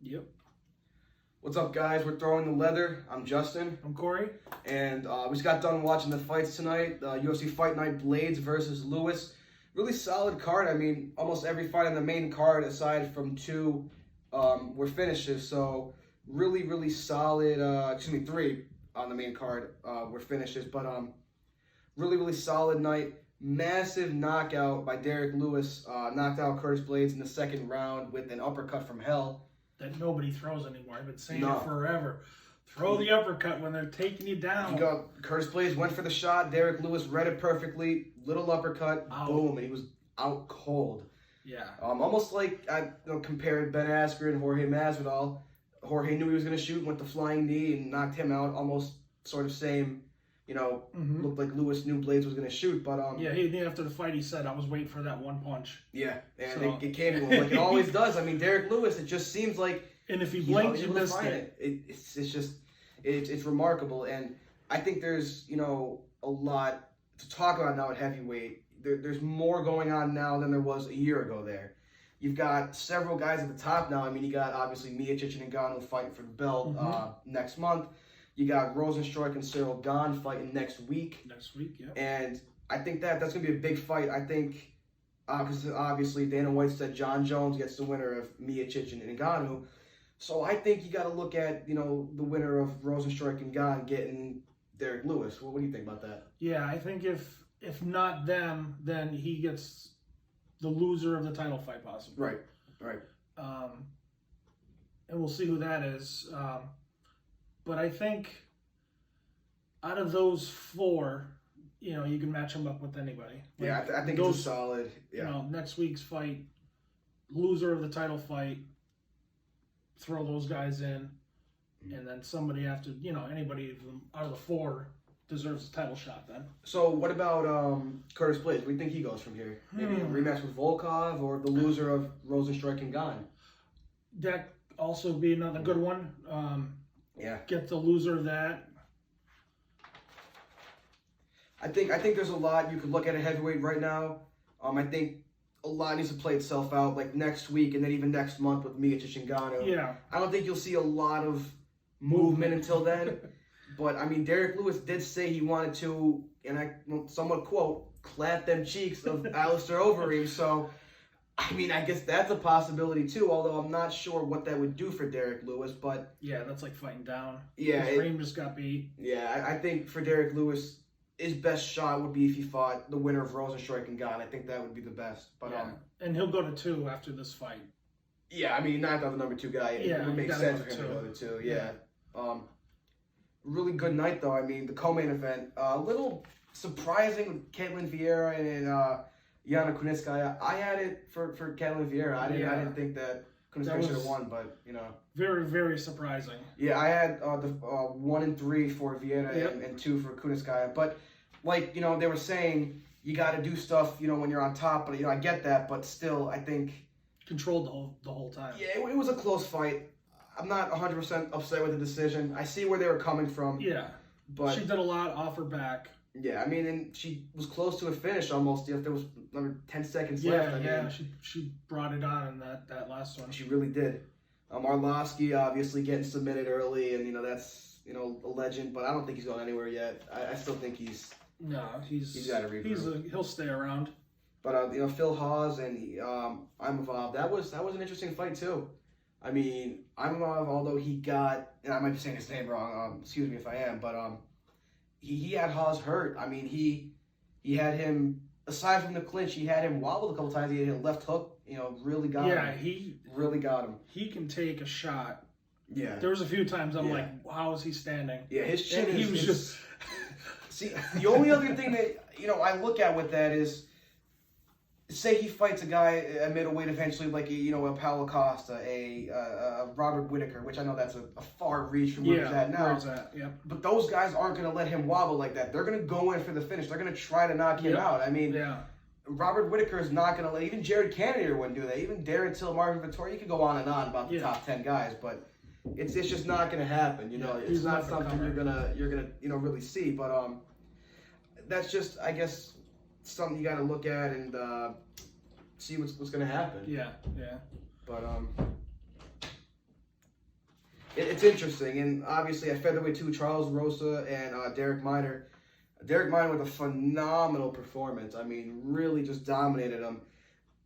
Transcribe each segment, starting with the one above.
Yep. What's up, guys? We're throwing the leather. I'm Justin. I'm Corey. And we just got done watching the fights tonight. UFC Fight Night, Blaydes versus Lewis. Really solid card. I mean, almost every fight on the main card, aside from two, were finishes. So really, really solid. Three on the main card were finishes. But really, really solid night. Massive knockout by Derek Lewis. Knocked out Curtis Blaydes in the second round with an uppercut from hell. That nobody throws anymore. I've been saying No. it forever. Throw the uppercut when they're taking you down. Curtis Blaydes went for the shot. Derek Lewis read it perfectly. Little uppercut, boom, and he was out cold. Yeah. Almost like I compared Ben Askren and Jorge Masvidal. Jorge knew he was going to shoot, went the flying knee and knocked him out. Almost sort of same, looked like Lewis knew Blaydes was going to shoot, but yeah, after the fight he said, "I was waiting for that one punch." Yeah, and it came to him like it always does. I mean, Derek Lewis, it just seems like, and if he blinks, you missed it. It's remarkable, and I think there's a lot to talk about now at heavyweight. There's more going on now than there was a year ago there. You've got several guys at the top now. I mean, you got obviously Miocic and Ngannou fighting for the belt next month. You got Rosenstruck and Cyril Gane fighting next week. Yeah. And I think that's going to be a big fight. I think, because obviously Dana White said John Jones gets the winner of Miocic and Ngannou. So I think you got to look at, the winner of Rosenstruck and Gane getting Derek Lewis. What do you think about that? Yeah, I think if not them, then he gets the loser of the title fight possibly. Right. And we'll see who that is. But I think out of those four, you can match them up with anybody. Yeah, I think it's a solid. Yeah. Next week's fight, loser of the title fight, throw those guys in, and then somebody after, anybody out of the four deserves a title shot then. So what about Curtis Blaydes? What do you think he goes from here? Maybe a rematch with Volkov or the loser of Rosenstruck and Gane? That also be another good one. Yeah. Get the loser of that. I think there's a lot you could look at a heavyweight right now. I think a lot needs to play itself out, like next week and then even next month with Miocic and Ngannou. Yeah. I don't think you'll see a lot of movement until then. But I mean, Derek Lewis did say he wanted to, and I somewhat quote, clap them cheeks of Alistair Overeem. So, I mean, I guess that's a possibility too, although I'm not sure what that would do for Derek Lewis, but... Yeah, that's like fighting down. Yeah. Overeem just got beat. Yeah, I think for Derek Lewis, his best shot would be if he fought the winner of Rosenstruck and Gane. I think that would be the best. But yeah. And he'll go to 2 after this fight. Yeah, I mean, knocked out the number 2 guy. It would make sense for him to go to 2, yeah. Really good night, though. I mean, the co-main event, a little surprising with Ketlen Vieira and Yana Kunitskaya. I had it for Ketlen Vieira. I didn't think that Kunitskaya should have won, but, Very, very surprising. Yeah, I had the 1 and 3 for Vieira and 2 for Kunitskaya. But, they were saying you got to do stuff, when you're on top. But, I get that. But still, I think... Controlled the whole time. Yeah, it was a close fight. I'm not 100% upset with the decision. I see where they were coming from. Yeah. But she did a lot off her back. Yeah, I mean, and she was close to a finish almost. If there was another 10 seconds left. Yeah, she brought it on in that last one. She really did. Arlovsky obviously getting submitted early, and that's a legend. But I don't think he's going anywhere yet. I still think he's got to regroup. He'll stay around. But Phil Hawes and Imavov, that was an interesting fight too. I mean, Imavov, although he got, and I might be saying his name wrong. Excuse me if I am, but he had Hawes hurt. I mean, he had him, aside from the clinch, he had him wobbled a couple times. He had a left hook, really got him. Yeah, he really got him. He can take a shot. Yeah. There was a few times I'm like, how is he standing? Yeah, his chin he was just... See, the only other thing that, I look at with that is, say he fights a guy at middleweight eventually, like a Paulo Costa, a Robert Whittaker, which I know that's a far reach from where he's at now. But those guys aren't going to let him wobble like that. They're going to go in for the finish. They're going to try to knock him out. I mean, Robert Whittaker is not going to let, even Jared Cannonier wouldn't do that. Even Darren Till, Marvin Vettori, you could go on and on about the top 10 guys, but it's just not going to happen. It's not something you're gonna really see. But that's just, I guess, something you got to look at and see what's going to happen. Yeah. But it's interesting. And obviously at featherweight 2, Charles Rosa and Derek Minor. Derek Minor with a phenomenal performance. I mean, really just dominated him.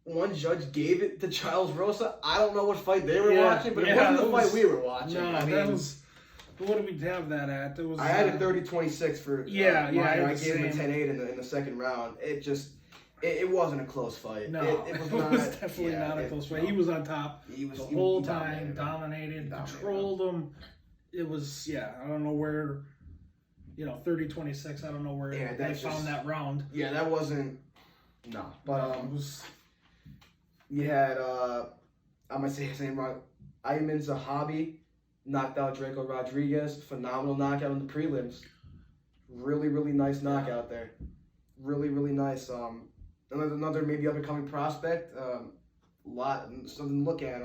One judge gave it to Charles Rosa. I don't know what fight they were watching, but it wasn't the fight we were watching. No, I mean, that was. What did we have that at? There was. I had a 30-26 for Minor. I gave him a 10-8 in the second round. It just. It wasn't a close fight. No, it was, it was definitely not a close fight. No. He was on top the whole time, dominated, controlled him. It was, I don't know where, 30-26, I don't know where they found that round. Yeah, that wasn't, no. But it was, you had, I'm going to say his name wrong, Ayman Zahabi knocked out Draco Rodriguez. Phenomenal knockout in the prelims. Really, really nice knockout there. Really, really nice. Another maybe up-and-coming prospect, something to look at.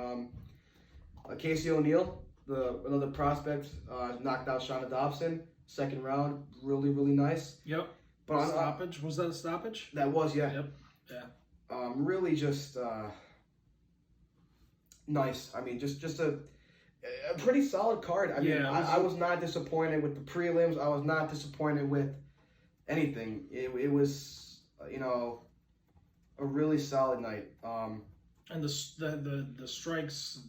Casey O'Neill, another prospect, knocked out Shana Dobson, second round, really, really nice. Yep. But stoppage, was that a stoppage? That was, yeah. Yep. Yeah. Really just nice. I mean, just a pretty solid card. I mean, I was not disappointed with the prelims. I was not disappointed with anything. It was, a really solid night. And the strikes,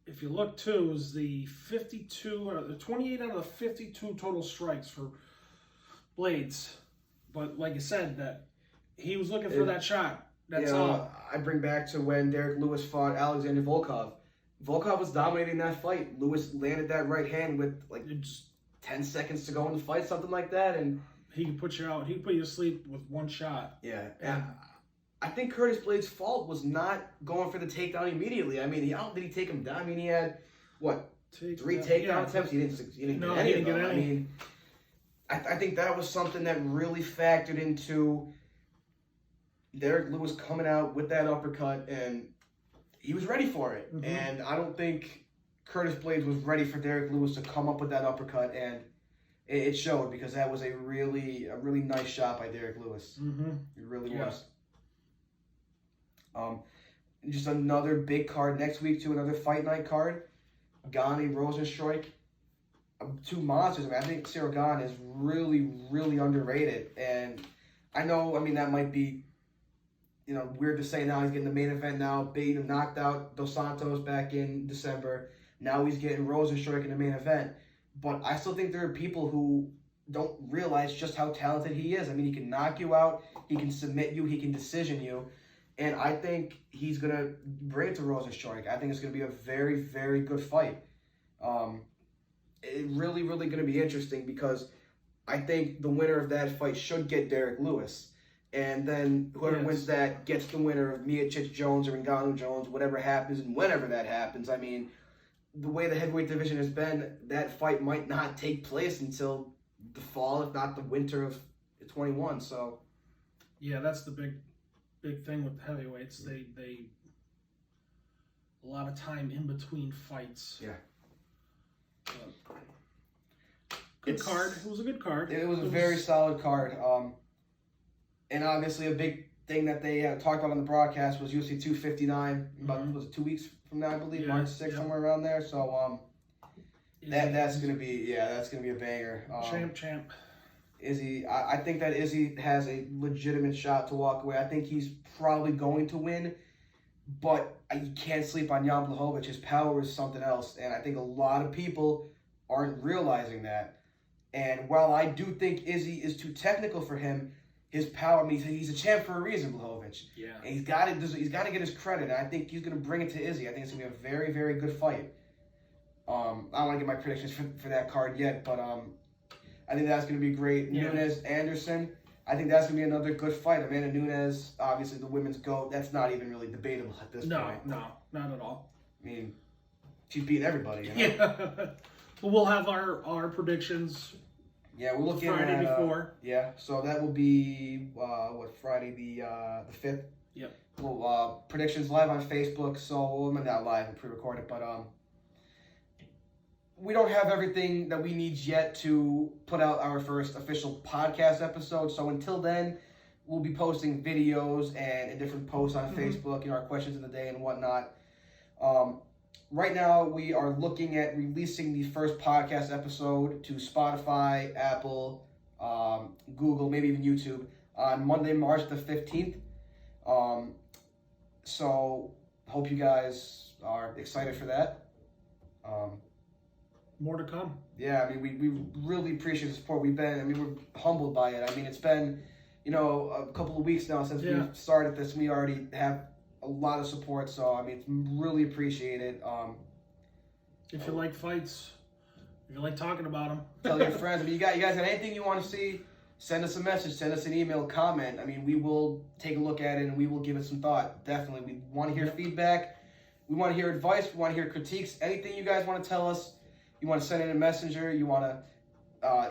if you look too, was the 52 or the 28 out of the 52 total strikes for Blaydes. But like you said, that he was looking for that shot. That's all. I bring back to when Derek Lewis fought Alexander Volkov. Volkov was dominating that fight. Lewis landed that right hand with like 10 seconds to go in the fight, something like that, and he could put you out. He could put you to sleep with one shot. Yeah, and I think Curtis Blaydes' fault was not going for the takedown immediately. I mean, I don't think he take him down. I mean, he had, 3 takedown attempts? He didn't get any of them. I mean, I think that was something that really factored into Derek Lewis coming out with that uppercut, and he was ready for it. Mm-hmm. And I don't think Curtis Blaydes was ready for Derek Lewis to come up with that uppercut, and it showed, because that was a really nice shot by Derek Lewis. Mm-hmm. It really was. Just another big card next week too. Another fight night card. Gane Rosenstruik, 2 monsters. I think Cyril Gane is really underrated, and I know. I mean, that might be, weird to say now. He's getting the main event now. Blaydes knocked out Dos Santos back in December. Now he's getting Rosenstruik in the main event. But I still think there are people who don't realize just how talented he is. I mean, he can knock you out, he can submit you, he can decision you. And I think he's going to bring it to Rosenstruik. I think it's going to be a very, very good fight. It really going to be interesting, because I think the winner of that fight should get Derek Lewis. And then whoever wins that gets the winner of Miocic Jones or Ngannou Jones, whatever happens and whenever that happens. I mean, the way the heavyweight division has been, that fight might not take place until the fall, if not the winter of 21. So, yeah, that's the big thing with heavyweights. They a lot of time in between fights. Yeah. Good card. It was a good card. It was a very solid card. And obviously a big thing that they talked about on the broadcast was UFC 259. About was it 2 weeks from now, I believe, March 6th, somewhere around there. So that's gonna be a banger. Champ. Izzy, I think that Izzy has a legitimate shot to walk away. I think he's probably going to win, but you can't sleep on Jan Blachowicz. His power is something else, and I think a lot of people aren't realizing that. And while I do think Izzy is too technical for him, his power, I mean, he's a champ for a reason, Blachowicz. Yeah. And he's got to get his credit, and I think he's going to bring it to Izzy. I think it's going to be a very, very good fight. I don't want to get my predictions for that card yet, but I think that's going to be great. Yeah. Nunes-Anderson, I think that's going to be another good fight. Amanda Nunes, obviously the women's GOAT, that's not even really debatable at this point. No, not at all. I mean, she's beating everybody. Yeah. But we'll have our predictions. Yeah, we're looking Friday at before. Yeah, so that will be Friday the 5th. Yep. Well, predictions live on Facebook. So not live, we'll pre-record it, but we don't have everything that we need yet to put out our first official podcast episode. So until then, we'll be posting videos and different posts on Facebook, our questions of the day and whatnot. right now we are looking at releasing the first podcast episode to Spotify, Apple, Google, maybe even YouTube on Monday, March the 15th. So hope you guys are excited for that. More to come. Yeah, I mean, we really appreciate the support. We're humbled by it. I mean, it's been, a couple of weeks now since we started this. We already have a lot of support, so, I mean, it's really appreciated. If you like fights, if you like talking about them. Tell your friends. I mean, you guys got anything you want to see, send us a message, send us an email, comment. I mean, we will take a look at it and we will give it some thought. Definitely. We want to hear feedback. We want to hear advice. We want to hear critiques. Anything you guys want to tell us. You want to send in a messenger, you want to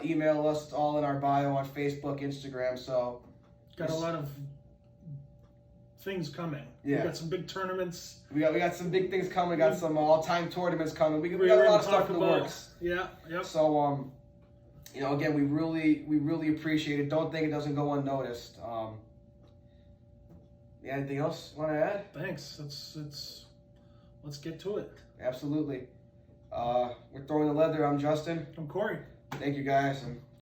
email us, it's all in our bio on Facebook, Instagram, so. Got a lot of things coming. Yeah. We got some big tournaments. We got some big things coming, we got some all-time tournaments coming. We got a lot of stuff in the works. Yeah, yep. So, again, we really appreciate it. Don't think it doesn't go unnoticed. Anything else you want to add? Thanks. Let's get to it. Absolutely. We're throwing the leather. I'm Justin. I'm Corey. Thank you guys. And